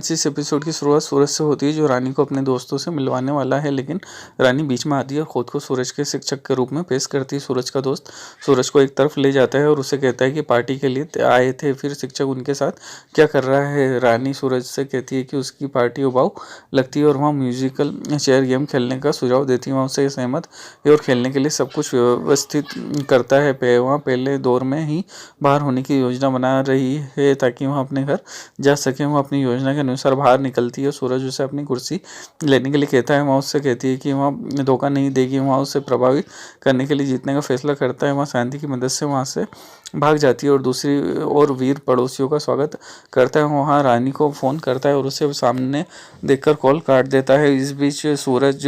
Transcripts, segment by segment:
इस एपिसोड की शुरुआत सूरज से होती है, जो रानी को अपने दोस्तों से मिलवाने वाला है, लेकिन रानी बीच में आती है और खुद को सूरज के शिक्षक के रूप में पेश करती है। सूरज का दोस्त सूरज को एक तरफ ले जाता है और उसे कहता है कि पार्टी के लिए आए थे, फिर शिक्षक उनके साथ क्या कर रहा है। रानी सूरज से कहती है कि उसकी पार्टी उबाऊ लगती है और वहाँ म्यूजिकल चेयर गेम खेलने का सुझाव देती है। वहाँ उसे सहमत है और खेलने के लिए सब कुछ व्यवस्थित करता है। वहाँ पहले दौर में ही बाहर होने की योजना बना रही है ताकि वहाँ अपने घर जा सके। वह अपनी योजना के अनुसार बाहर निकलती है। सूरज उसे अपनी कुर्सी लेने के लिए कहता है। वहाँ उससे कहती है कि वहाँ धोखा नहीं देगी। वहाँ उसे प्रभावित करने के लिए जीतने का फैसला करता है। वहाँ शांति की मदद से वहाँ से भाग जाती है और दूसरी ओर वीर पड़ोसियों का स्वागत करता है। वहाँ रानी को फ़ोन करता है और उसे सामने देखकर कॉल काट देता है। इस बीच सूरज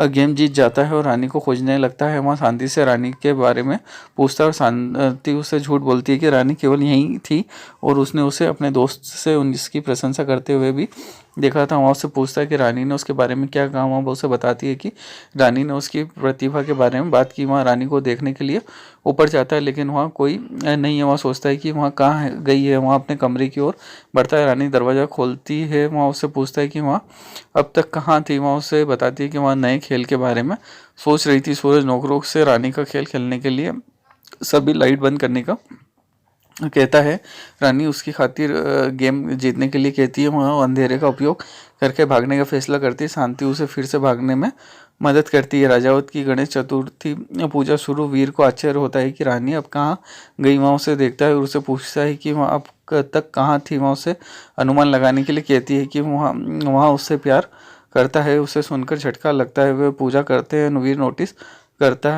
गेम जीत जाता है और रानी को खोजने लगता है। वहाँ शांति से रानी के बारे में पूछता है और शांति उसे झूठ बोलती है कि रानी केवल यहीं थी और उसने उसे अपने दोस्त से उसकी प्रशंसा करते हुए भी देखा था। वहाँ उससे पूछता है कि रानी ने उसके बारे में क्या कहा। वहाँ वो उसे बताती है कि रानी ने उसकी प्रतिभा के बारे में बात की। वहाँ रानी को देखने के लिए ऊपर जाता है, लेकिन वहाँ कोई नहीं है। वहाँ सोचता है कि वहाँ कहाँ गई है। वहाँ अपने कमरे की ओर बढ़ता है। रानी दरवाज़ा खोलती है। वहाँ उससे पूछता है कि वहाँ अब तक कहाँ थी। वहाँ उसे बताती है कि वहाँ नए खेल के बारे में सोच रही थी। सूरज नौकरों से रानी का खेल खेलने के लिए सभी लाइट बंद करने का कहता है। रानी उसकी खातिर गेम जीतने के लिए कहती है। वहाँ अंधेरे का उपयोग करके भागने का फैसला करती है। शांति उसे फिर से भागने में मदद करती है। राजावत की गणेश चतुर्थी पूजा शुरू। वीर को आश्चर्य होता है कि रानी अब कहाँ गई। वहाँ उसे देखता है और उसे पूछता है कि वहाँ अब तक कहाँ थी। वहाँ उसे अनुमान लगाने के लिए कहती है कि वहाँ उससे प्यार करता है। उसे सुनकर झटका लगता है। वे पूजा करते हैं। वीर नोटिस करता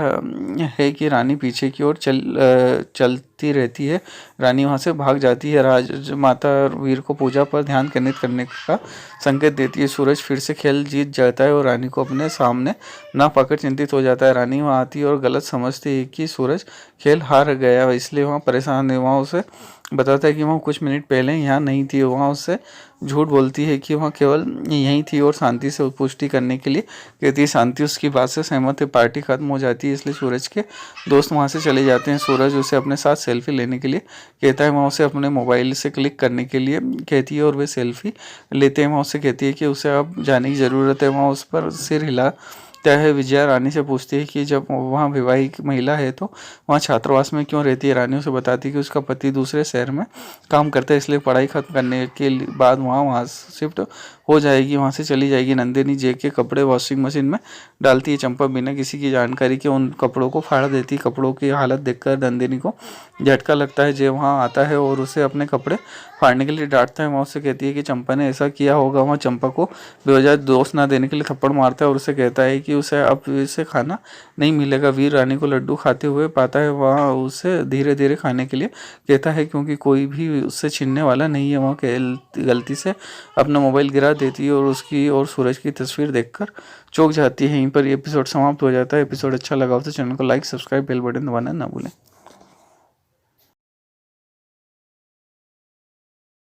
है कि रानी पीछे की ओर चलती रहती है। रानी वहाँ से भाग जाती है। राजमाता वीर को पूजा पर ध्यान केंद्रित करने का संकेत देती है। सूरज फिर से खेल जीत जाता है और रानी को अपने सामने ना पाकर चिंतित हो जाता है। रानी वहाँ आती है और गलत समझती है कि सूरज खेल हार गया, इसलिए वहाँ परेशान है। वहाँ उसे बताता है कि वहाँ कुछ मिनट पहले यहाँ नहीं थी। वहाँ उससे झूठ बोलती है कि वहाँ केवल यहीं थी और शांति से पुष्टि करने के लिए कहती है। शांति उसकी बात से सहमत है। पार्टी खत्म हो जाती है, इसलिए सूरज के दोस्त वहाँ से चले जाते हैं। सूरज उसे अपने साथ सेल्फी लेने के लिए कहता है। वहाँ उसे अपने मोबाइल से क्लिक करने के लिए कहती है और वे सेल्फी लेते हैं। वहाँ उससे कहती है कि उसे अब जाने की ज़रूरत है। वहाँ उस पर सिर हिलाता है। विजया रानी से पूछती है कि जब वहाँ विवाहित महिला है तो वहाँ छात्रावास में क्यों रहती है। रानी उसे बताती है कि उसका पति दूसरे शहर में काम करता है, इसलिए पढ़ाई खत्म करने के बाद वहाँ शिफ्ट हो जाएगी, वहाँ से चली जाएगी। नंदिनी जे के कपड़े वॉशिंग मशीन में डालती है। चंपा बिना किसी की जानकारी के उन कपड़ों को फाड़ देती है। कपड़ों की हालत देखकर नंदिनी को झटका लगता है। जे वहाँ आता है और उसे अपने कपड़े फाड़ने के लिए डांटता है। वहाँ उससे कहती है कि चंपा ने ऐसा किया होगा। वहाँ चंपा को बेवजह दोष ना देने के लिए थप्पड़ मारता है और उसे कहता है कि उसे अब इसे खाना नहीं मिलेगा। वीर रानी को लड्डू खाते हुए पाता है। वहाँ उसे धीरे धीरे खाने के लिए कहता है क्योंकि कोई भी उससे छीनने वाला नहीं है। वहाँ गलती से अपना मोबाइल गिरा देती है और उसकी और सूरज की तस्वीर देखकर चौंक जाती है। यहीं पर ये एपिसोड समाप्त हो जाता है। एपिसोड अच्छा लगा हो तो चैनल को लाइक, सब्सक्राइब, बेल बटन दबाना ना भूलें।